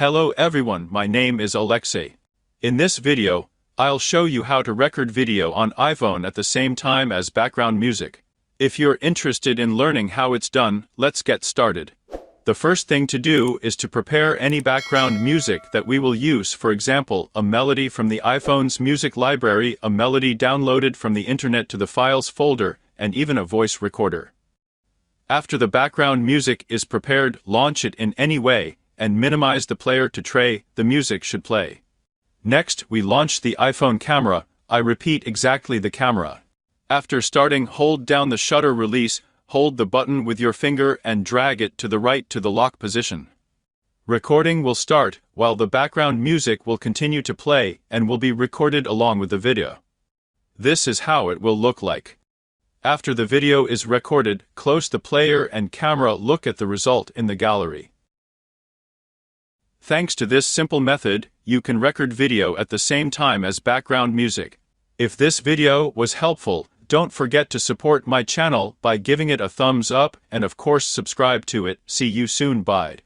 Hello everyone, my name is Alexei. In this video, I'll show you how to record video on iPhone at the same time as background music. If you're interested in learning how it's done, let's get started. The first thing to do is to prepare any background music that we will use, for example, a melody from the iPhone's music library, a melody downloaded from the internet to the files folder, and even a voice recorder. After the background music is prepared, launch it in any way, and minimize the player to tray the music should play. Next, we launch the iPhone camera. I repeat, exactly the camera. After starting, hold down the shutter release, hold the button with your finger and drag it to the right to the lock position. Recording will start, while the background music will continue to play and will be recorded along with the video. This is how it will look like. After the video is recorded, close the player and camera, look at the result in the gallery. Thanks to this simple method, you can record video at the same time as background music. If this video was helpful, don't forget to support my channel by giving it a thumbs up and of course subscribe to it. See you soon. Bye.